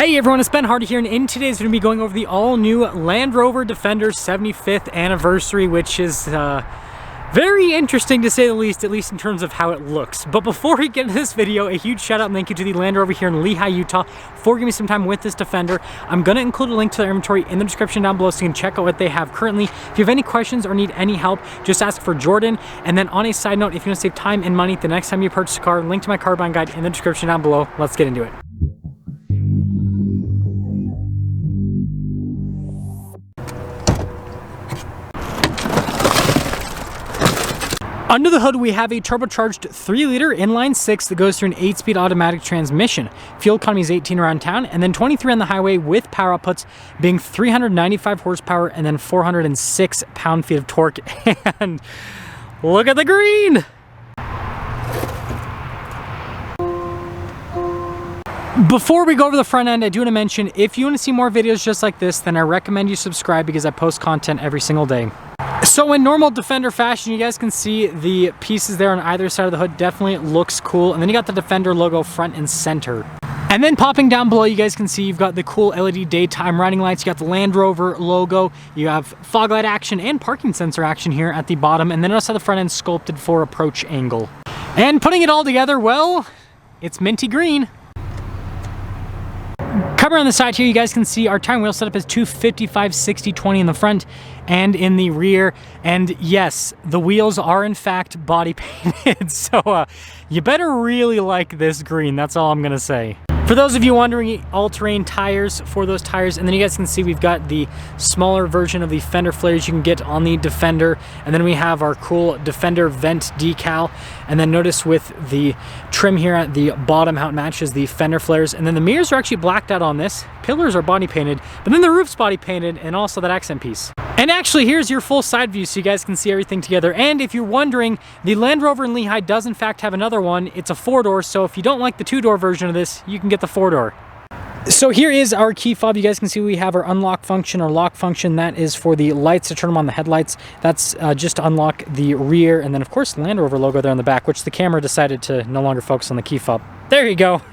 Hey everyone, it's Ben Hardy here, and in today's video, we're going to be going over the all-new Land Rover Defender 75th anniversary, which is very interesting to say the least, at least in terms of how it looks. But before we get into this video, a huge shout out and thank you to the Land Rover here in Lehi, Utah for giving me some time with this Defender. I'm going to include a link to their inventory in the description down below so you can check out what they have currently. If you have any questions or need any help, just ask for Jordan. And then on a side note, if you want to save time and money the next time you purchase a car, link to my car buying guide in the description down below. Let's get into it. Under the hood, we have a turbocharged 3-liter inline-6 that goes through an 8-speed automatic transmission. Fuel economy is 18 around town, and then 23 on the highway with power outputs being 395 horsepower and then 406 pound-feet of torque. And look at the green! Before we go over the front end, I do want to mention, if you want to see more videos just like this, then I recommend you subscribe because I post content every single day. So in normal Defender fashion, you guys can see the pieces there on either side of the hood. Definitely looks cool. And then you got the Defender logo front and center. And then popping down below, you guys can see you've got the cool LED daytime running lights. You got the Land Rover logo. You have fog light action and parking sensor action here at the bottom. And then also the front end sculpted for approach angle. And putting it all together, well, it's minty green. Cover on the side here, you guys can see our tire wheel setup is 255/60/20 in the front and in the rear. And yes, the wheels are in fact body painted. So you better really like this green. That's all I'm gonna say. For those of you wondering, all-terrain tires for those tires, and then you guys can see we've got the smaller version of the fender flares you can get on the Defender, and then we have our cool Defender vent decal, and then notice with the trim here at the bottom how it matches the fender flares, and then the mirrors are actually blacked out on this, pillars are body painted, but then the roof's body painted, and also that accent piece. And actually, here's your full side view so you guys can see everything together. And if you're wondering, the Land Rover in Lehi does in fact have another one. It's a 4-door, so if you don't like the 2-door version of this, you can get the 4-door. So here is our key fob. You guys can see we have our unlock function or lock function. That is for the lights to turn them on the headlights. That's just to unlock the rear. And then of course, the Land Rover logo there on the back, which the camera decided to no longer focus on the key fob. There you go.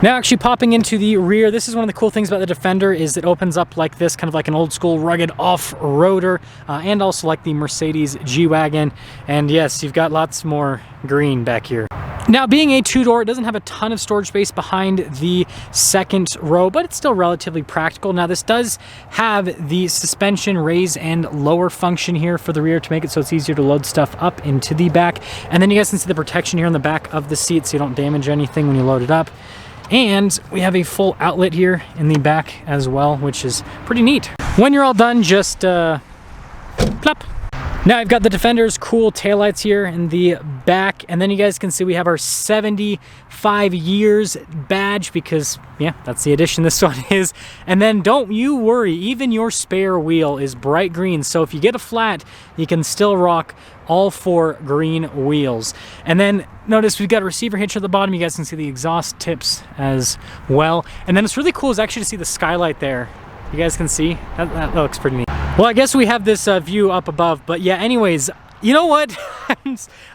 Now actually popping into the rear, this is one of the cool things about the Defender is it opens up like this, kind of like an old school rugged off-roader, and also like the Mercedes G-Wagon. And yes, you've got lots more green back here. Now being a 2-door, it doesn't have a ton of storage space behind the second row, but it's still relatively practical. Now this does have the suspension raise and lower function here for the rear to make it so it's easier to load stuff up into the back. And then you guys can see the protection here on the back of the seat so you don't damage anything when you load it up. And we have a full outlet here in the back as well, which is pretty neat. When you're all done, just plop. Now I've got the Defender's cool taillights here in the back, and then you guys can see we have our 75 years badge because, yeah, that's the edition this one is. And then don't you worry, even your spare wheel is bright green, so if you get a flat, you can still rock all 4 green wheels. And then notice we've got a receiver hitch at the bottom. You guys can see the exhaust tips as well. And then what's really cool is actually to see the skylight there. You guys can see, that looks pretty neat. Well, I guess we have this view up above, but yeah, anyways, you know what?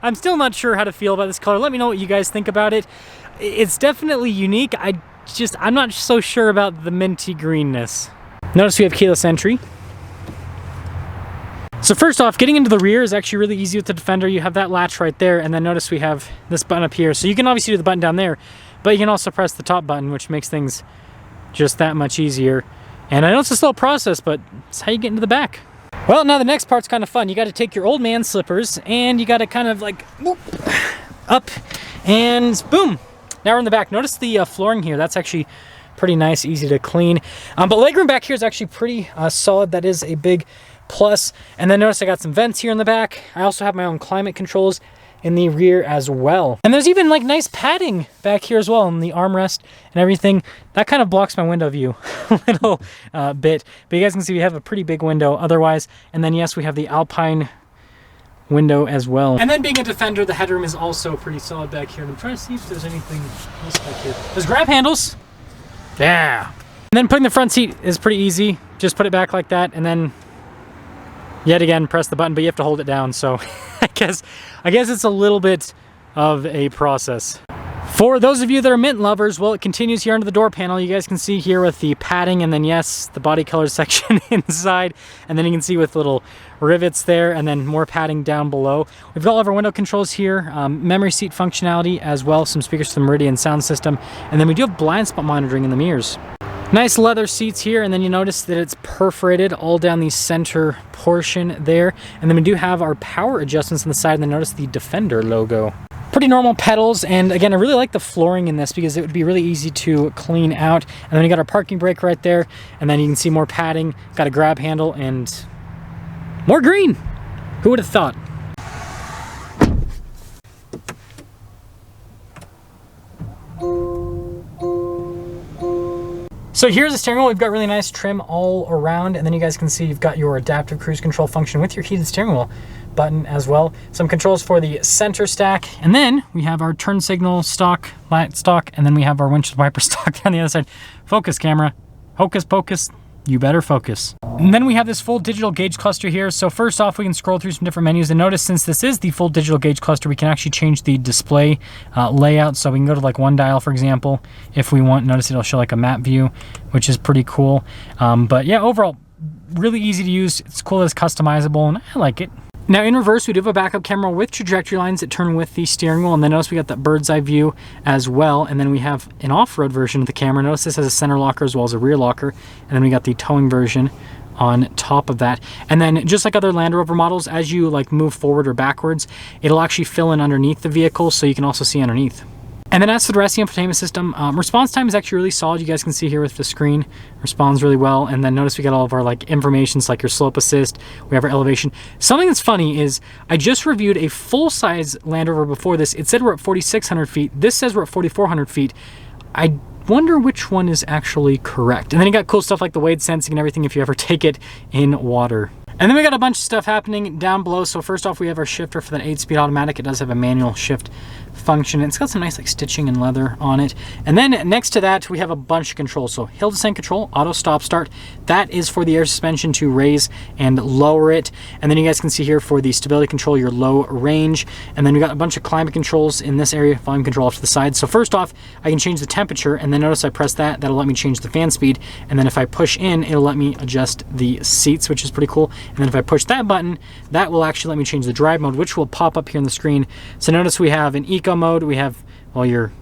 I'm still not sure how to feel about this color. Let me know what you guys think about it. It's definitely unique. I'm not so sure about the minty greenness. Notice we have keyless entry. So first off, getting into the rear is actually really easy with the Defender. You have that latch right there, and then notice we have this button up here. So you can obviously do the button down there, but you can also press the top button, which makes things just that much easier. And I know it's a slow process, but it's how you get into the back. Well, now the next part's kind of fun. You got to take your old man slippers and you got to kind of like whoop, up and boom. Now we're in the back. Notice the flooring here. That's actually pretty nice, easy to clean. But legroom back here is actually pretty solid. That is a big plus. And then notice I got some vents here in the back. I also have my own climate controls in the rear as well. And there's even like nice padding back here as well in the armrest and everything. That kind of blocks my window view a little bit. But you guys can see we have a pretty big window otherwise. And then yes, we have the Alpine window as well. And then being a Defender, the headroom is also pretty solid back here. And I'm trying to see if there's anything else back here. There's grab handles. Yeah. And then putting the front seat is pretty easy. Just put it back like that and then yet again, press the button, but you have to hold it down. So I guess it's a little bit of a process. For those of you that are mint lovers, well, it continues here under the door panel. You guys can see here with the padding, and then yes, the body color section inside, and then you can see with little rivets there, and then more padding down below. We've got all of our window controls here, memory seat functionality as well, some speakers to the Meridian sound system, and then we do have blind spot monitoring in the mirrors. Nice leather seats here, and then you notice that it's perforated all down the center portion there, and then we do have our power adjustments on the side, and then notice the Defender logo. Pretty normal pedals, and again, I really like the flooring in this because it would be really easy to clean out. And then you got our parking brake right there, and then you can see more padding, got a grab handle, and more green. Who would have thought? So here's the steering wheel. We've got really nice trim all around, and then you guys can see you've got your adaptive cruise control function with your heated steering wheel button as well. Some controls for the center stack, and then we have our turn signal stock, light stock, and then we have our windshield wiper stock on the other side. Focus camera, hocus pocus, you better focus. And then we have this full digital gauge cluster here. So first off, we can scroll through some different menus, and notice since this is the full digital gauge cluster, we can actually change the display layout. So we can go to like one dial, for example, if we want. Notice it'll show like a map view, which is pretty cool. But yeah, overall, really easy to use. It's cool that it's customizable, and I like it. Now in reverse, we do have a backup camera with trajectory lines that turn with the steering wheel, and then notice we got that bird's eye view as well, and then we have an off-road version of the camera. Notice this has a center locker as well as a rear locker, and then we got the towing version on top of that. And then just like other Land Rover models, as you like move forward or backwards, it'll actually fill in underneath the vehicle, so you can also see underneath. And then as for the rest of the infotainment system, response time is actually really solid. You guys can see here with the screen, responds really well. And then notice we got all of our like information, like your slope assist, we have our elevation. Something that's funny is I just reviewed a full-size Land Rover before this. It said we're at 4,600 feet. This says we're at 4,400 feet. I wonder which one is actually correct. And then you got cool stuff like the weight sensing and everything if you ever take it in water. And then we got a bunch of stuff happening down below. So first off, we have our shifter for that 8-speed automatic. It does have a manual shift function. It's got some nice like stitching and leather on it. And then next to that, we have a bunch of controls. So hill descent control, auto stop start. That is for the air suspension to raise and lower it. And then you guys can see here for the stability control, your low range. And then we got a bunch of climate controls in this area, volume control off to the side. So first off, I can change the temperature, and then notice I press that, that'll let me change the fan speed. And then if I push in, it'll let me adjust the seats, which is pretty cool. And then if I push that button, that will actually let me change the drive mode, which will pop up here on the screen. So notice we have an eco mode, we have, well, your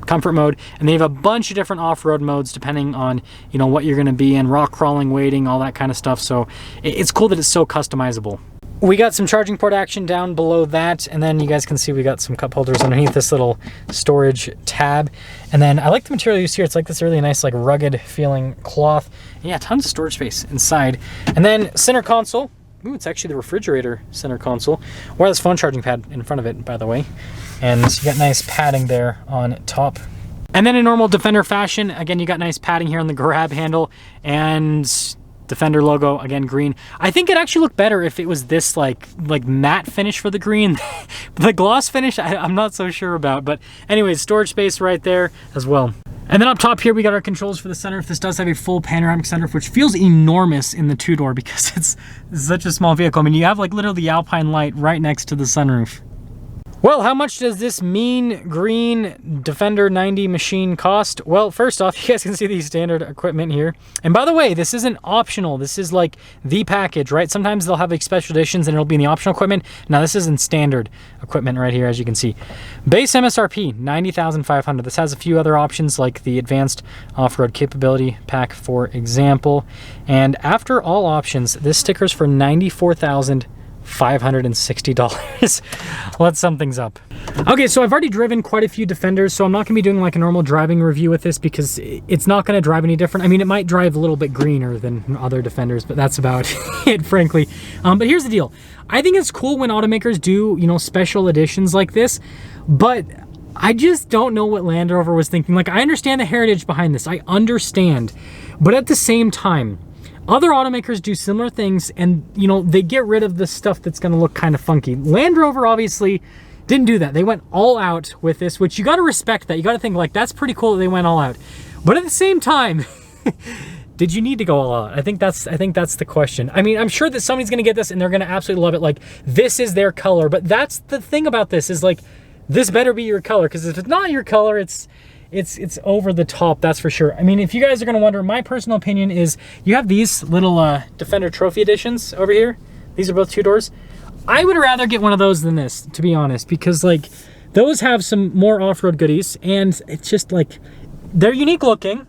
comfort mode, and they have a bunch of different off-road modes depending on, you know, what you're going to be in, rock crawling, wading, all that kind of stuff. So it's cool that it's so customizable. We got some charging port action down below that, and then you guys can see we got some cup holders underneath this little storage tab. And then I like the material used here. It's like this really nice, like rugged feeling cloth. And yeah, tons of storage space inside. And then center console. Ooh, it's actually the refrigerator center console. Wireless phone charging pad in front of it, by the way. And you got nice padding there on top. And then in normal Defender fashion, again, you got nice padding here on the grab handle, and Defender logo, again, green. I think it actually looked better if it was this like matte finish for the green. The gloss finish, I'm not so sure about. But anyways, storage space right there as well. And then up top here, we got our controls for the sunroof. This does have a full panoramic sunroof, which feels enormous in the two-door because it's such a small vehicle. I mean, you have like literally the Alpine light right next to the sunroof. Well, how much does this mean green Defender 90 machine cost? Well, first off, you guys can see the standard equipment here. And by the way, this isn't optional. This is like the package, right? Sometimes they'll have like special editions and it'll be in the optional equipment. Now this is in standard equipment right here, as you can see. Base MSRP, $90,500. This has a few other options like the advanced off-road capability pack, for example. And after all options, this sticker's for $94,560. Let's sum things up. Okay, so I've already driven quite a few Defenders, so I'm not gonna be doing like a normal driving review with this because it's not gonna drive any different. I mean, it might drive a little bit greener than other Defenders, but that's about it, frankly. But here's the deal. I think it's cool when automakers do, you know, special editions like this, but I just don't know what Land Rover was thinking. Like, I understand the heritage behind this, I understand, but at the same time, other automakers do similar things and, you know, they get rid of the stuff that's going to look kind of funky. Land Rover obviously didn't do that. They went all out with this, which you got to respect that. You got to think like, that's pretty cool that they went all out. But at the same time, did you need to go all out? I think that's the question. I mean, I'm sure that somebody's going to get this and they're going to absolutely love it. Like, this is their color. But that's the thing about this is like, this better be your color, because if it's not your color, it's over the top, that's for sure. I mean, if you guys are gonna wonder, my personal opinion is you have these little Defender Trophy editions over here. These are both 2 doors. I would rather get one of those than this, to be honest, because like those have some more off-road goodies, and it's just like, they're unique looking,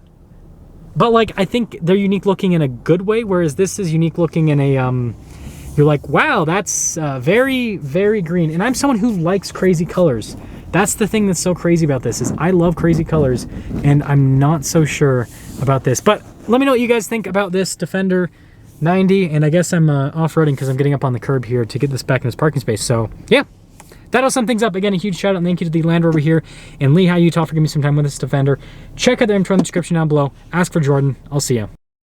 but like I think they're unique looking in a good way, whereas this is unique looking in a you're like, wow, that's very, very green. And I'm someone who likes crazy colors. That's the thing that's so crazy about this, is I love crazy colors, and I'm not so sure about this. But let me know what you guys think about this Defender 90, and I guess I'm off-roading because I'm getting up on the curb here to get this back in this parking space. So yeah, that'll sum things up. Again, a huge shout out and thank you to the Land Rover here in Lehigh, Utah for giving me some time with this Defender. Check out the info in the description down below. Ask for Jordan. I'll see ya.